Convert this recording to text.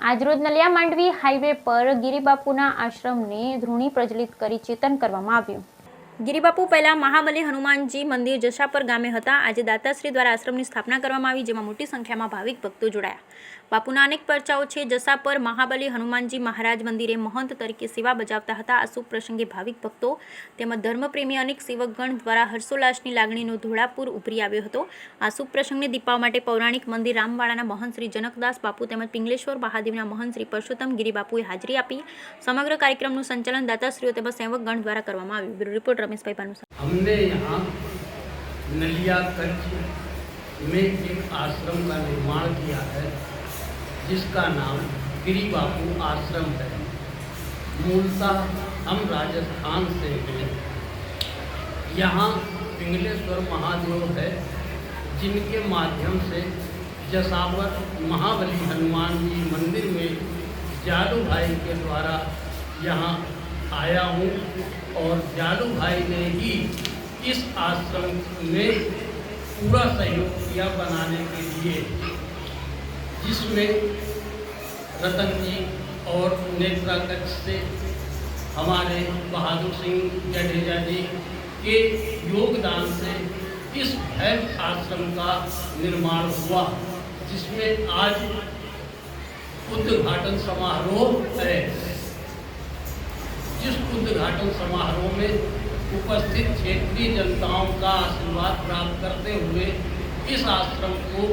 આજરોજ નલિયા માંડવી હાઈવે પર ગિરિબાપુના આશ્રમને ધૂણી પ્રજ્વલિત કરી ચેતન કરવામાં આવ્યું। ગિરિબાપુ પહેલા મહાબલી હનુમાનજી મંદિર જશાપર ગામે હતા। આજે દાતાશ્રી દ્વારા આશ્રમની સ્થાપના કરવામાં આવી, જેમાં મોટી સંખ્યામાં ભાવિક ભક્તો જોડાયા। બાપુના અનેક પરચાઓ છે। જશાપર મહાબલી હનુમાનજી મહારાજ મંદિરે મહંત તરીકે સેવા બજાવતા હતા। આ શુભ પ્રસંગે ભાવિક ભક્તો તેમજ ધર્મપ્રેમી અનેક સેવકગણ દ્વારા હર્ષોલ્લાસની લાગણીનો ધોળાપુર ઉભરી આવ્યો હતો। આ શુભ પ્રસંગને દીપાવવા માટે પૌરાણિક મંદિર રામવાડાના મહંત શ્રી જનકદાસ બાપુ તેમજ પિંગલેશ્વર મહાદેવના મહંત શ્રી પરસોત્તમ ગિરિબાપુએ હાજરી આપી। સમગ્ર કાર્યક્રમનું સંચાલન દાતાશ્રીઓ તેમજ સેવકગણ દ્વારા કરવામાં આવ્યું। બ્યુરો રિપોર્ટ रमेश भाई पानू। हमने यहाँ नलिया कच्छ में एक आश्रम का निर्माण किया है, जिसका नाम गिरिबापू आश्रम है। मूलतः हम राजस्थान से हैं। यहाँ पिंगलेश्वर महादेव है, जिनके माध्यम से जसावर महाबली हनुमान जी मंदिर में जालू भाई के द्वारा यहाँ आया हूँ और जालू भाई ने ही इस आश्रम में पूरा सहयोग किया बनाने के लिए, जिसमें रतन जी और नेत्रा कच्छ से हमारे बहादुर सिंह जडेजा जी के योगदान से इस भव्य आश्रम का निर्माण हुआ, जिसमें आज उद्घाटन समारोह है। जिस उद्घाटन समारोह में उपस्थित क्षेत्रीय जनताओं का आशीर्वाद प्राप्त करते हुए इस आश्रम को